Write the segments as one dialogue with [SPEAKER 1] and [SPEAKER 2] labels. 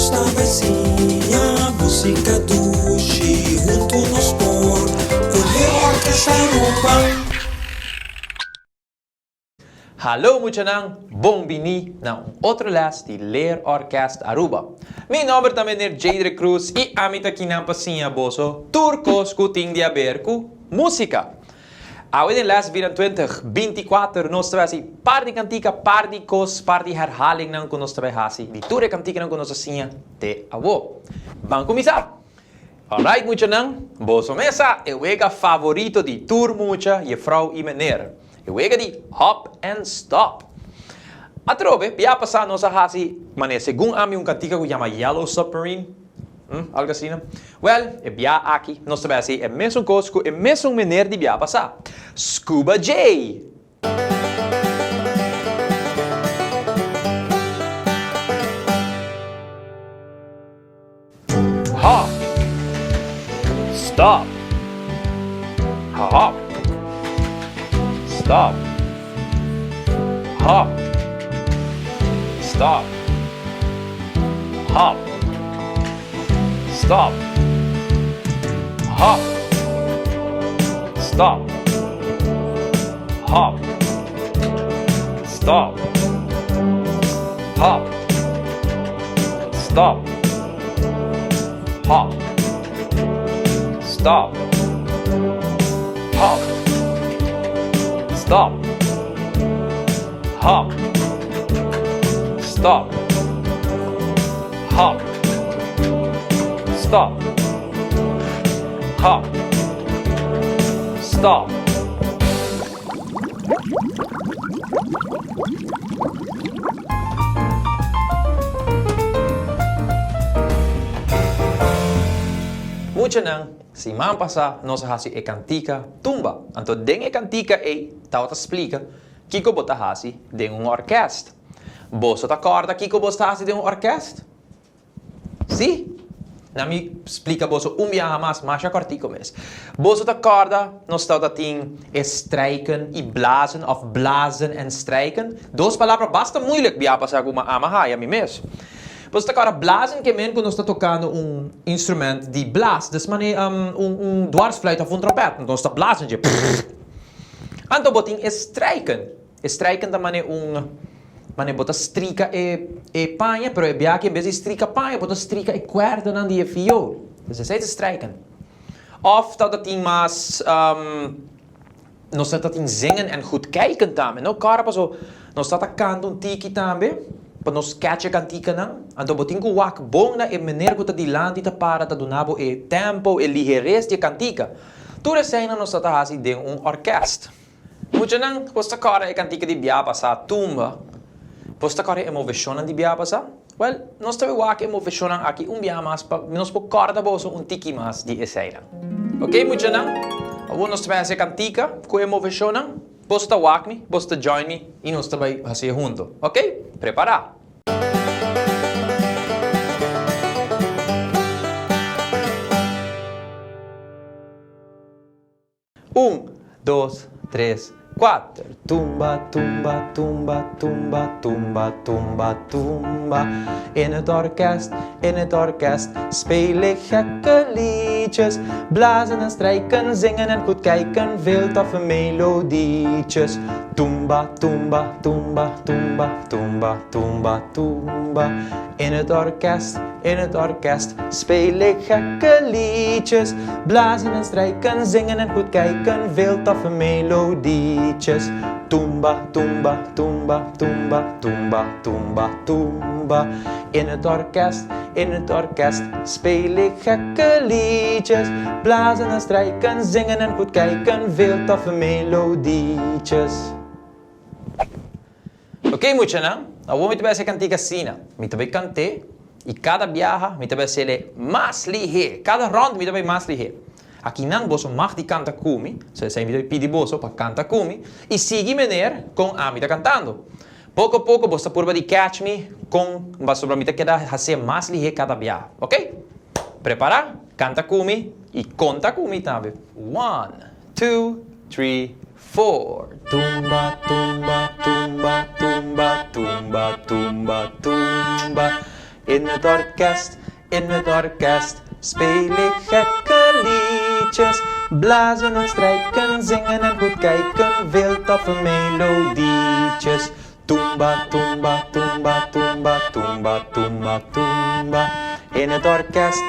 [SPEAKER 1] Gusta Besinha, música duche, junto nos por, Leer Orquestra Aruba.
[SPEAKER 2] Hallo muchanang, bom-vini na outro les de Leer Orquestra Aruba. Meu nome é meneer Jadre Cruz e amita kinampasinha boso turcos kuting dia berku música. Awit in les 24, nós trabalhamos parte cantica, parte cos, parte herhaling ng kunos trabalhasi. Di ture cantica ng kunos asinha te avo. Vamos começar. Alright muchanang, boso mesa, eu ega favorito de tur mucha, je vrouw e meneer. Eu ega di hop and stop. Atrove, pia passar nossa hasi, mane según ami cantica que chama Yellow Submarine. Algo assim, né? Well, e bia aqui, nós trabalhamos é mesmo coisa, é mesmo maneira de bia passar. Scuba J. Hop. Stop. Hop. Stop. Hop. Stop. Hop. Stop. Hop. Stop. Hop. Stop. Hop. Stop. Hop. Stop. Hop. Stop. Hop. Stop. Hop. Stop. Hop. Stop. Muchanang, si mampasa nossa hasi e cantica tumba. Anto den e cantica e tauta explica kiko bota hasi den orquestra. Boso ta corda kiko bota hasi den orquestra? Si? Na mi explica boso biaha mas cortico mes. Boso ta corda nos tauta ting strijken e blazen of blazen en strijken. Dos palavras basta moeilijk bia passar com uma amahaya mi mes. Você está agora blazen que men quando está tocando instrumento de blas, das mané dwarsfluit of trompete, então está blazen de. Anto botin strijken. Strijken da mané mané bota strica e panha, pero é bia que em vez de strica panha, bota strica e cuerda nan die viol. Dus é strijken. Of dat dat mas nós está dat zingen en goed kijken também. No cara paso, nós está cantando tiki também. Para nós catch a cantica não, então botin ku wak bom na e maneira que di landi ta para ta donabo e tempo e ligeirez de cantica. Tudo cena nós tá hasi de orquestra. Muita não, posta cara e cantica di bia passa tumba. Posta cara e movezione di bia passa. Well, nós tá wak e movezione aqui bia mas pa nós po corda boso tiki mas di esena. Ok, muita não? Agora nós tá hasi cantica ku e movezione. Basta walk me, basta join me e nós trabalhamos assim junto, ok? Preparar. 1, 2, 3, 4. Tumba, tumba, tumba, tumba, tumba, tumba, tumba. In het orkest speel ik gekke liedjes. Blazen en strijken, zingen en goed kijken, veel toffe melodietjes. Tumba, tumba, tumba, tumba, tumba, tumba, tumba. In het orkest speel ik gekke liedjes. Blazen en strijken, zingen en goed kijken, veel toffe melodietjes. Tumba, tumba, tumba, tumba, tumba, tumba, tumba. In het orkest speel ik gekke liedjes. Blazen en strijken, zingen en goed kijken, veel toffe melodietjes. Ok, muchanang? Agora me vai ser cantiga assim, me vai cantar e cada viaja me vai ser mais ligeiro, cada round me vai mais ligeiro. Aqui não você mag die canta comigo, se você me pede boso para cantar comigo e siga meneer com a me tá cantando. Pouco a pouco você pode catch me com você para me tá queda fazer mais ligeiro cada viaja, ok? Prepara, canta comigo e conta comigo também. 1, 2, 3, 4. Tumba, tumba, tumba, tumba, tumba, tumba, tumba. In het orkest speel ik gekke liedjes. Blazen en strijken, zingen en goed kijken, veel toffe melodietjes. Tumba, tumba, tumba, tumba, tumba, tumba, tumba. In het orkest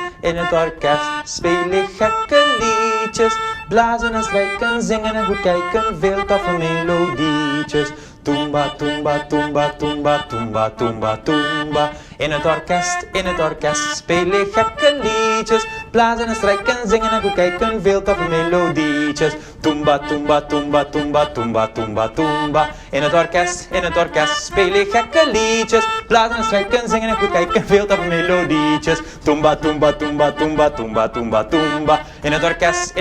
[SPEAKER 2] speel ik gekke liedjes. Blazen en strijken, zingen en goed kijken, veel toffe melodietjes. Tumba, tumba, tumba, tumba, tumba, tumba, tumba. In het orkest speel ik gekke liedjes. Blazen en strijken, zingen en goed kijken, veel toffe melodietjes. Tumba, tumba, tumba, tumba, tumba, tumba, tumba. In het orkest speel ik gekke liedjes. Blazen en strijken, zingen en goed kijken, veel toffe melodietjes. Tumba, tumba, tumba, tumba, tumba, tumba, tumba. In het orkest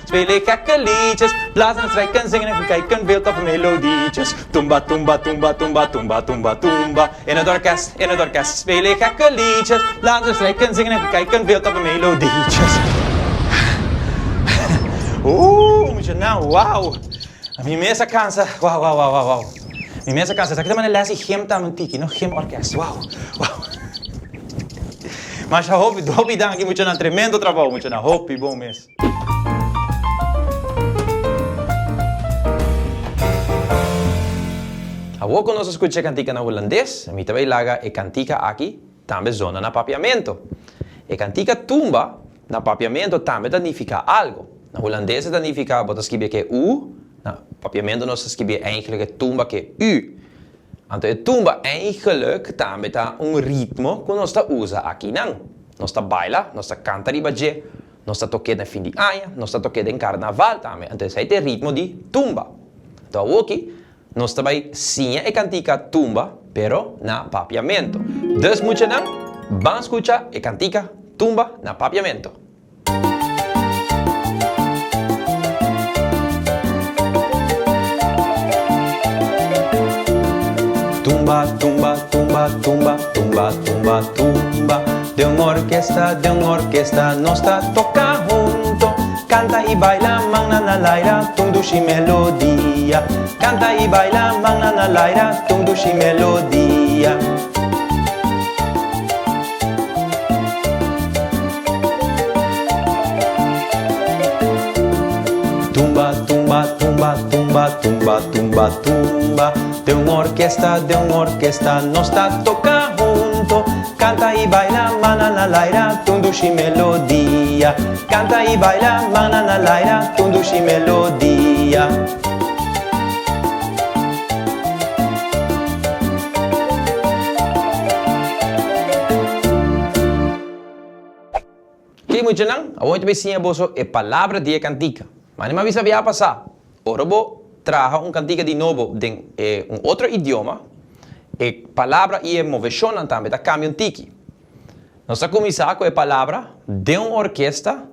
[SPEAKER 2] speel ik gekke liedjes. Blazen en strijken, zingen en goed kijken, veel toffe melodietjes. Tumba, tumba, tumba, tumba, tumba, tumba, tumba. In het orkest speel ik gekke liedjes. Blazen en strijken, zingen en goed kijken, veel toffe melodietjes. Moet je nou, wauw. Mijn meeste kansen, wauw. Mijn meeste kansen, dat ik dan een lesje gym aan tiki, nog gymorkest, wauw. Mas hopi dank, moet je een tremendo trabalho, moet je nou hopi bom mes. Ako quando si escucha cantica na holandês, mi também laga e cantica aqui, também zona na papiamento. E cantica tumba na papiamento também significa algo. Na holandês significa, bota escrever que u, na papiamento nós escrever eigenlijk tumba que u. Então, a tumba eigenlijk também tá ritmo que nós usa aqui não. Nós baila, nós canta ribaje, nós toca na fim de ano, nós toca em carnaval também. Então, esse é o ritmo de tumba. Então, aqui, nós também sim e cantica tumba, pero na papiamento. Dus moet je dan, van escucha e cantica tumba na papiamento. Tumba, tumba, tumba, tumba, tumba, tumba, tumba. De uma orquesta, nós toca junto. Canta y baila, mangna na laira, tung dushi melodia. Canta y baila, mangna na laira, tung dushi melodia. Tumba, tumba, tumba, tumba, tumba, tumba, tumba. De uma orquesta, nós toca junto. Canta y baila, mana na laira, tung dushi melodia. Canta y baila, mana na laira, tung dushi melodia. Que muito não? A gente vai sim a bolso é palavra de cantica. Mas não me avisa via passar. Ora vou trazer cantica de novo em outro idioma. E palavra e moveção também da cambio tiki. Nós vamos começar com a palavra de uma orquesta.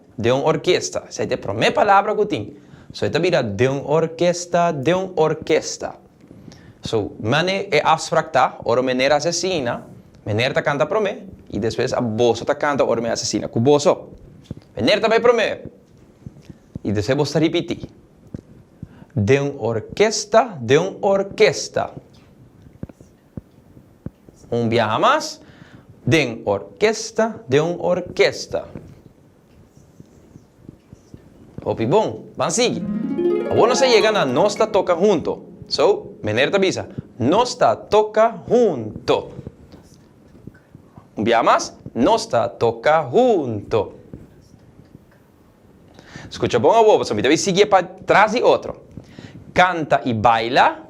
[SPEAKER 2] Essa é a primeira palavra que tem. Isso é vira de uma orquesta. So, mane é afspraak tá, ora meneer assassina, meneer tá canta para mim, e depois a bolsa tá canta ora me assassina com bolso. Meneer tá vai para mim. E depois você repetir. De uma orquesta. Via mais. De uma orquesta. Hopi bom, vamos seguir. Agora se chega na nós toca junto. So, meneer avisa, nós toca junto. Via mais, nós toca junto. Escucha bom a voz, me deve seguir para trás e outro. Canta y baila.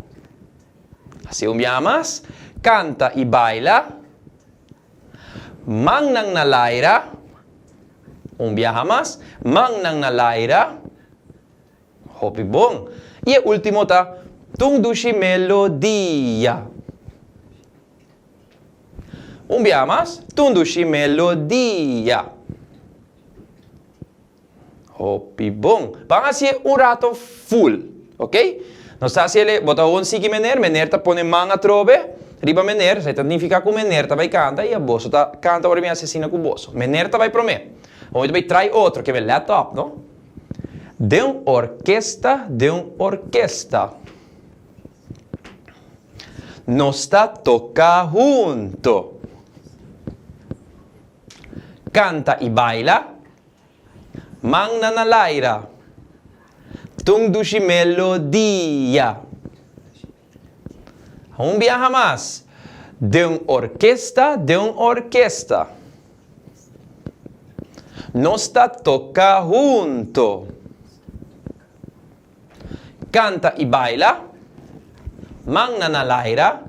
[SPEAKER 2] Así via mais. Canta y baila. Mangnang na laira. Via mais. Mangnang na laira. Hopi bom. E o último tá. Tung dushi melodia. Via mais. Tung dushi melodia. Hopi bom. Vamos fazer rato full. Ok? Nós está se bota um sigi meneer tá pone manga trobe, riba meneer, sai significa que meneer tá vai canta e a bosso tá canta ora me assassina com bosso. Meneer tá vai prome. Hoje vai trai outro que vai laptop, não? De uma orquesta. Nós tá toca junto. canta y baila, mang nanalaira, tung dushi melodia. Un viaja más. De una orquesta, Nosta toca junto. Canta y baila, mang nanalaira,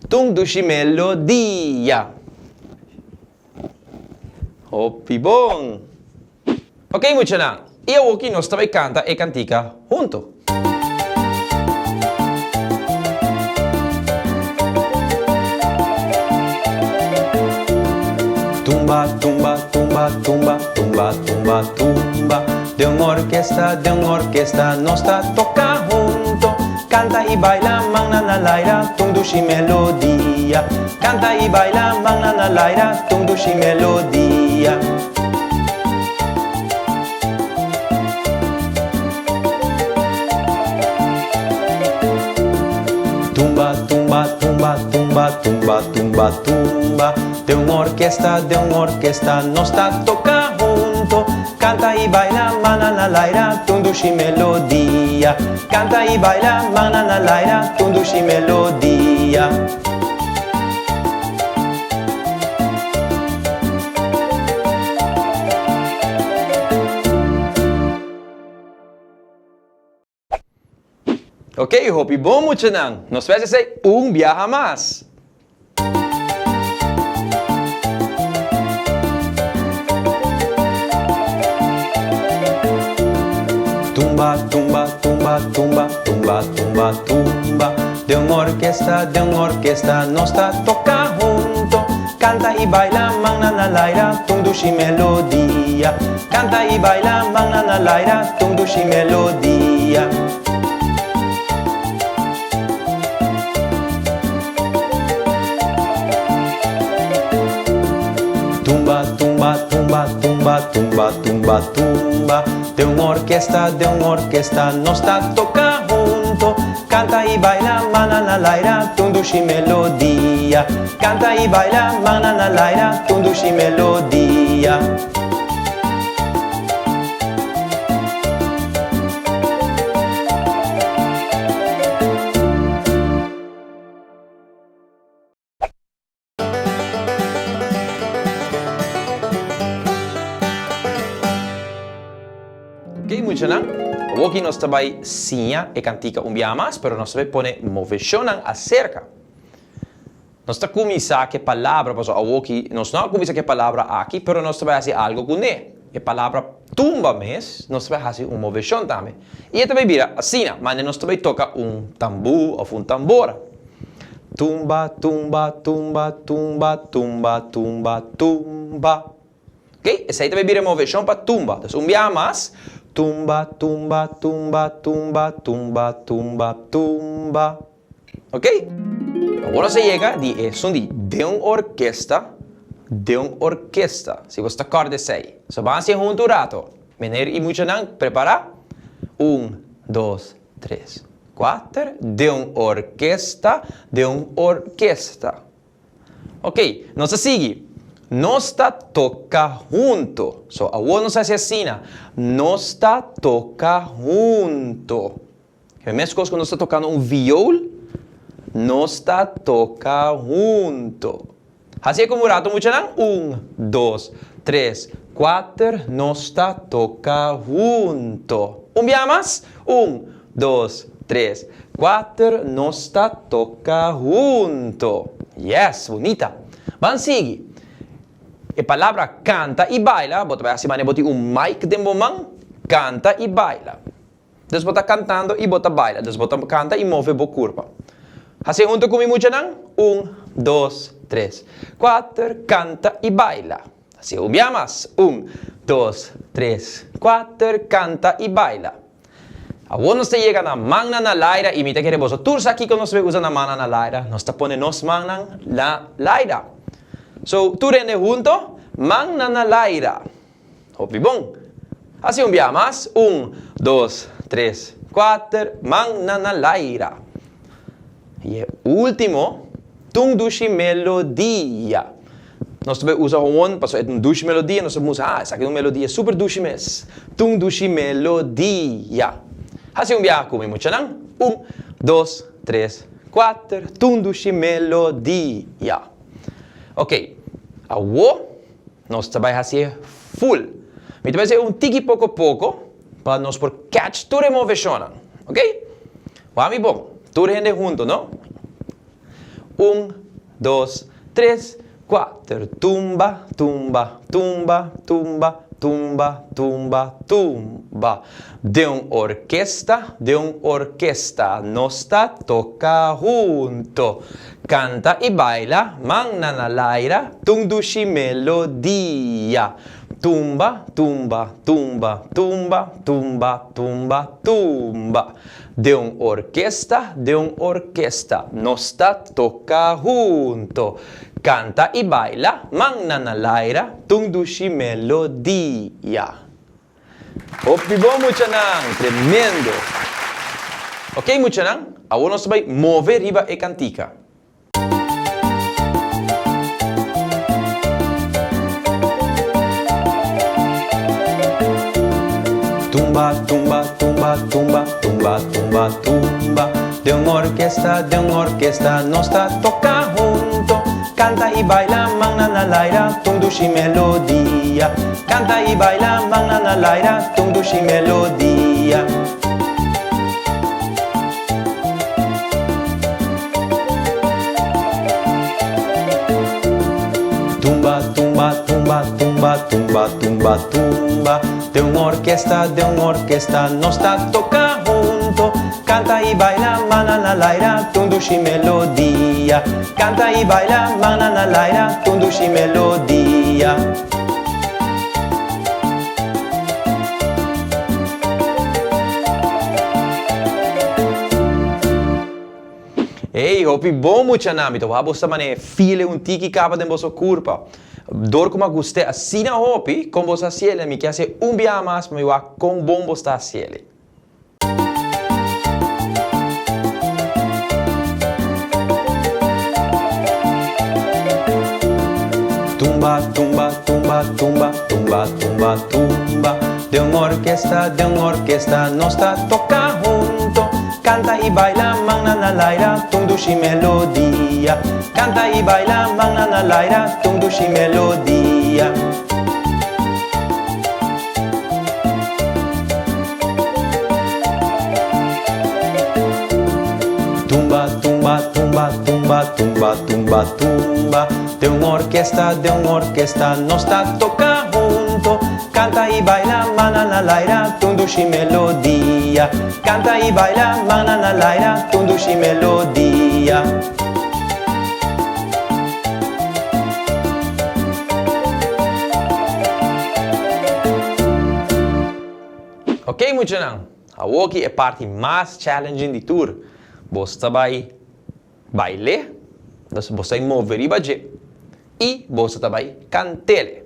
[SPEAKER 2] tung dushi melodia. Hoppibong. Ok, mucho nang. Io aquí nos tabay canta e cantica junto. Tumba, tumba, tumba, tumba, tumba, tumba, tumba. De una orquesta, nos toca junto. Canta y baila, mang nanalaira, tung dushi melodia. Canta y baila, mang nanalaira, tung dushi melodia. Tumba, tumba, tumba, tumba, tumba, tumba, tumba. De una orquesta, nos toca junto. Canta y baila, mang nanalaira, tung dushi melodia. Canta y baila, mang nanalaira, tung dushi melodia. Ok, hopi bom mucho nang. Nos vemos un viaje más. Tumba, tumba, tumba, tumba, tumba, tumba, tumba. De una orquesta, nos toca junto. Canta y baila, mang nanalaira, tung dushi melodia. Canta y baila, mang nanalaira, tung dushi melodia. Tumba, tumba, tumba, tumba, tumba, tumba, tumba. De una orquesta, nos toca junto. Canta y baila, mang nanalaira, tung dushi melodia. Canta y baila, mang nanalaira, tung dushi melodia. Ok, mucho nang. Aquí nos tabay sinha e cantica un viaje más, pero nos pone movecionan acerca. Nos está comisa que palabra, pues aquí nos no comisa que palabra aquí, pero nos tabay hacer algo con él. E palabra tumba mes, nos tabay hacer un moveción también. Y esta bebida así, mas nos tabay toca un tambú o un tambora. Tumba, tumba, tumba, tumba, tumba, tumba, tumba. Ok, essa aí também vira moveção para tumba. Então, um viaje mais. Tumba, tumba, tumba, tumba, tumba, tumba, tumba. Ok? Agora se chega de som de uma orquesta. Se você acorda sei. So, vamos ser junto um rato. Meneer e muito não prepara. 1, 2, 3, 4. De uma orquesta. Ok, nós sigue. Nos toca junto. So, agora nos hace assim. Nos toca junto. É a mesma coisa quando está tocando um viol. Nos toca junto. Assim como rato muito não? 1, 2, 3, 4. Nos toca junto. Um dia mais? 1, 2, 3, 4. Nos toca junto. Yes, bonita. Vamos seguir. A palavra canta e baila, bota vai assim, boti um mic de momang, canta e baila. Depois bota cantando e bota baila. Depois bota canta e move a curva. Assim junto comigo muito não? 1, 2, 3, 4, canta e baila. Assim, mais. 1, 2, 3, 4, canta e baila. Agora nós chega na mão na laira e imita que reboso. Todos aqui que nós usa na mão na laira, nós põe nos mão na laira. So, tu rende junto, mang nanalaira. Hopi bom. Assim um dia mais. 1, 2, 3, 4, mang nanalaira. E último, tung dushi melodia. nós também usamos para fazer uma duche melodia, nós vamos essa aqui é uma melodia super duche mes. Tung duche melodia. Assim biar como muito não? 1, 2, 3, 4. Tung duche melodia. Ok. A wo nós também fazer full. Me também fazer tiki pouco para nós por catch toda a moveção. Ok? Vamos bom. Tudo gente junto, não? 1, 2, 3, 4. Tumba, tumba, tumba, tumba, tumba, tumba, tumba. De orquesta, nós toca junto. Canta e baila, manna na laira, tung dushi melodia. Tumba, tumba, tumba, tumba, tumba, tumba, tumba. De orquesta, nós toca junto. Canta e baila, manna na laira, tung dushi melodia. Hopi bom, muchanang, tremendo. Ok, muchanang, agora nós vamos mover riba e cantica. Tumba, tumba, tumba, tumba, tumba, tumba, tumba. De orquesta, nós toca junto. Canta e baila, manna na laira, tung dushi melodia. Canta e baila, manna na laira, tung dushi melodia. Tumba, tumba, tumba, tumba, tumba, tumba, tumba. De orquesta, nós toca junto. Canta e baila, manna na laira, tung dushi melodia. Canta e baila, manna na laira, tung dushi melodia. Ei, hopi bom muchanami, to vamos também file tiki capa de vosso corpo. Dor como gostei, assim na hopi, com vossa ciele, me quer ser bia mais, mas eu com bom bosta ciele. Tumba, tumba, tumba, tumba, tumba, tumba, tumba. De orquesta, nós toca junto. Canta e baila, manna na laira, tung dushi melodia. Canta e baila, manna na laira, tung dushi melodia. Tumba, tumba, tumba, tumba, tumba, tumba, tumba. De orquesta, nós toca junto. Canta e baila, manna na laira, tung dushi melodia. Canta e baila, manna na laira, tung dushi melodia. Ok, muchanang? A walkie é a parte mais challenging de tour. Você vai bailar, você vai mover e bater. E você vai cantar.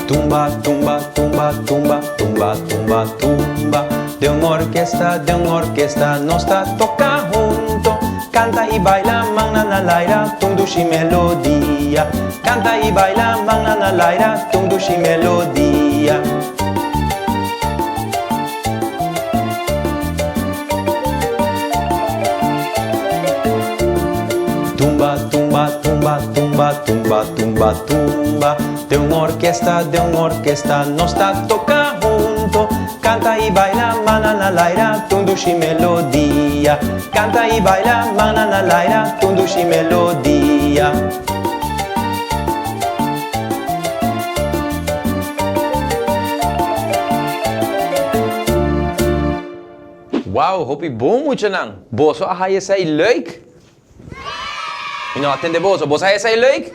[SPEAKER 2] Tumba, tumba, tumba, tumba, tumba, tumba, tumba. De orquesta, nós toca junto. Canta e baila, manna na laira, tung dushi melodia. Canta e baila, manna na laira, tung dushi melodia. Tumba, tumba, tumba, tumba, tumba, tumba, tumba. De orquesta, nós toca junto. Canta e baila, manna na laira, tung dushi melodia. Canta e baila, manna na laira, tung dushi melodia. Wow, hopi bom muchanang. Boso ahaya say leuk. Não atende boso, boso ahaya say leuk.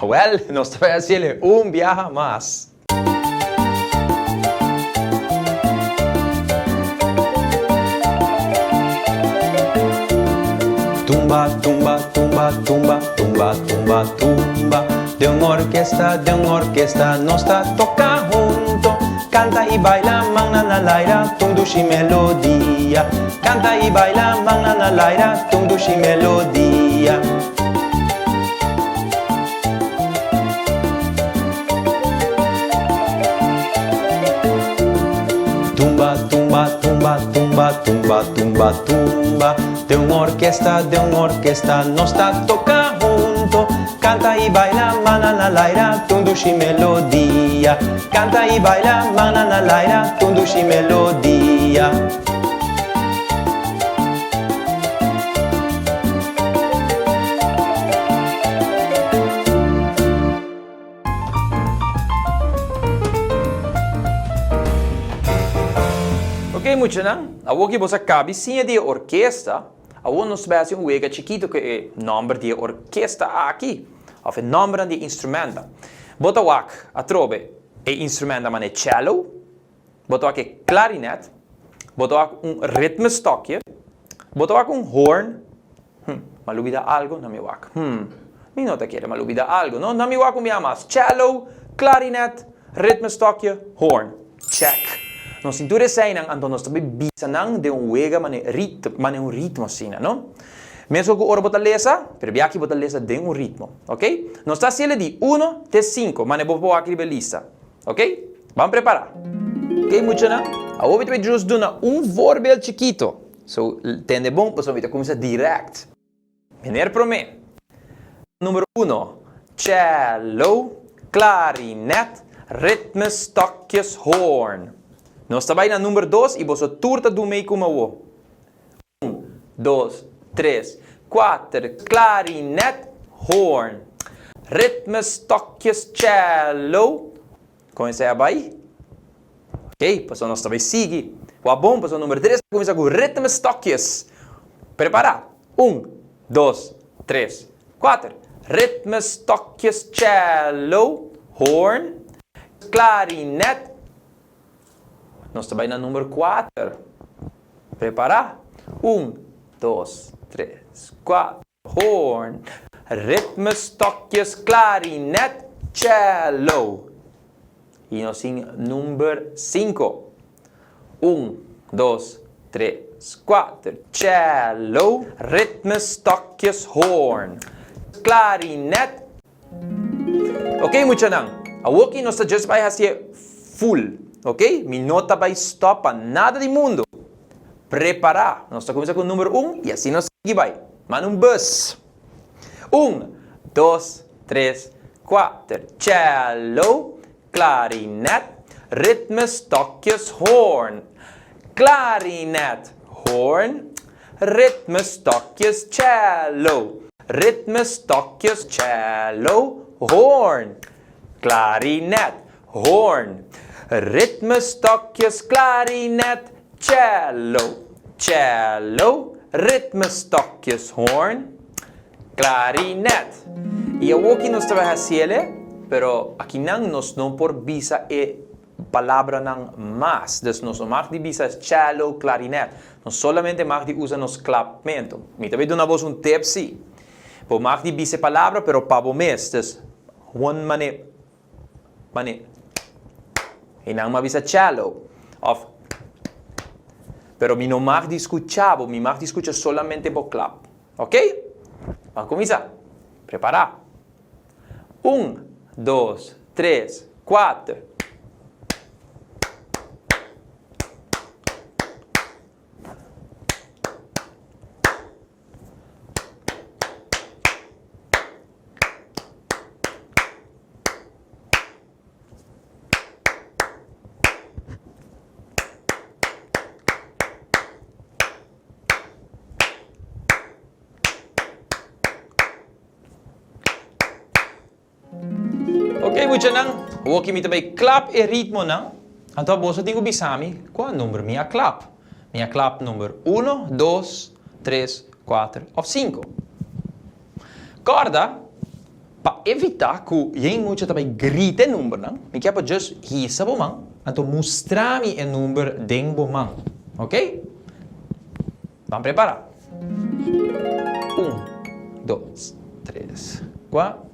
[SPEAKER 2] Well, nós vamos fazer viaje mais. Tumba, tumba, tumba, tumba, tumba, tumba, tumba. De orquesta, nós toca junto. canta y baila, mananalaira, tungdushi melodia. Canta y baila, mananalaira, tungdushi melodia. Tumba, tumba, tumba, tumba, tumba, tumba, tumba. De uma orquestra, nós tá toca junto. Canta y baila, mananalaira, tungdushi melodia. Canta y baila, mananalaira, tungdushi melodia. Ok, mucho não? Agora que você cabecinha de orquestra, agora nós vamos fazer uega chiquito que é nome de orquestra aqui, ou é nome de instrumento. Bota wak a trobe é instrumento mas é cello, bota wak é clarinete, bota wak ritmestokje, bota wak horn. Malubida algo na mi wak. Mi nota quiere malubida algo, no? Na mi wak mi amas cello, clarinete, ritmestokje, horn. Check. No cintura sein então nós também bisa nang de uega mane ritmo assim, não? Mesmo que ora bota lesa, per aqui bota lesa de ritmo, ok? Nós está sele de 1 até 5, mane bobo aqui belista, ok? Vamos preparar. Ok, muito não? Agora vai just dar voorbeeld chiquito. So, tende bom, posso ver começar direct. Venir pro me. Número 1, cello, clarinete, ritmestokjes, horn. Nós estamos na número 2 e você turta do meio como eu. 1, 2, 3, 4, clarinete, horn. Ritmestokjes, cello. Comecei a baixar. Ok, passou nós também sigue. O bom, passou número 3, começa com ritmestokjes. Prepara. 1, 2, 3, 4. Ritmestokjes, cello, horn, clarinete. Nós estamos na número 4. Prepara. 1, 2, 3, 4. Horn. Ritmestokjes, clarinete, cello. E nós em número 5. 1, 2, 3, 4. Cello. Ritmestokjes, horn. Clarinete. Ok, muito não. Aqui nós just vai fazer full. Ok? Mi nota vai stoppa, nada de mundo. Preparar. Nós estamos começando com o número 1 e assim nós vai. Manda bus. 1, 2, 3, 4. Cello, clarinete, ritmestokjes, horn. Clarinete, horn, ritmestokjes, cello. Ritmestokjes, cello, horn. Clarinete, horn. Ritmestokjes, clarinete, cello. Cello, ritmestokjes, horn, clarinete. E eu aqui nós estamos fazendo, pero aqui nós não por visa e palavra não mais. Dus nós não mag de visa cello, clarinete. Nós solamente mag de usa nos clapamento. Me também dou vos tip sim. Por mag de visa palavra, pero pabo mes. Dus one mane. E não me avisa cello. Of. Pero mi não mag de escuchar, mi mag de escuchar solamente por clap. Ok? Vamos começar. Preparar. 1, 2, 3, 4. Ok, muito não. O aqui me também clap e ritmo não. Então você tem que bisami qual número minha clap. Minha clap número 1, 2, 3, 4 ou 5. Corda, para evitar que alguém muito também grite o número não. Me quer just hisa bo man. Então mostrar-me o número den bo man. Ok? Vamos preparar. 1, 2, 3, 4.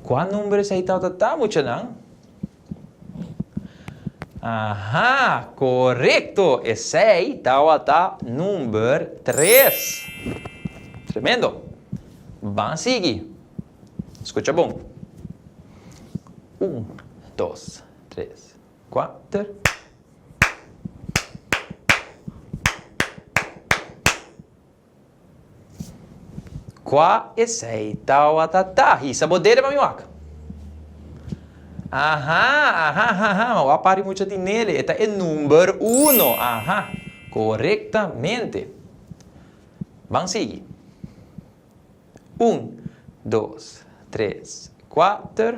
[SPEAKER 2] Qual número é esse? Mucha nang? Aha, correcto. Esse aí tá número 3. Tremendo. Vamos seguir. Escucha bom. 1, 2, 3, 4. Qual é esse? Tá. Isa bodeira pra miwak. Aha. Wapari muito de nele. Esta é número 1. Aha. Correctamente. Vamos seguir. 1, 2, 3, 4.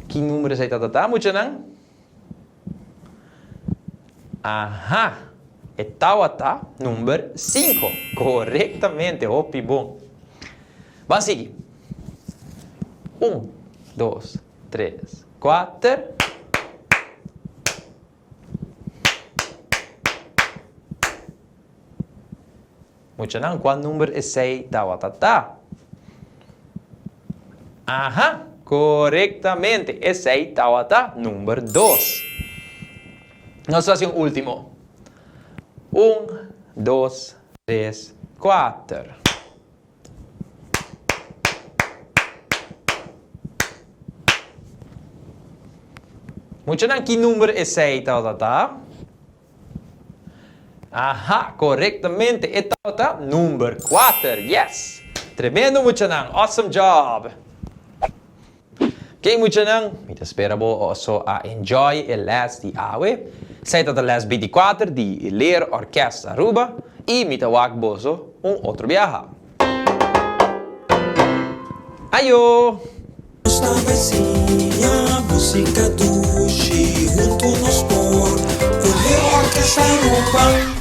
[SPEAKER 2] Que número é esse? Muito não? Aha. Tá número 5. Corretamente. Opi, bom. Vamos seguir. 1, 2, 3, 4. Muito não? Qual número é esse? Tá. Aha. Correctamente. Esse aí tá número 2. Nós fazemos o último. 1, 2, 3, 4. Muito bem, que número é esse aí? Tá? Aha, correctamente. Tá número 4. Yes. Tremendo, muito bem. Awesome job. Okay, muito bem. Eu espero que enjoy o les de hoje. Sei que les 24 de ler orquestra Aruba e me tawag boso outro viaje. Ayo!
[SPEAKER 1] Na Vecinha, música do junto nos por, o Orquestra Aruba.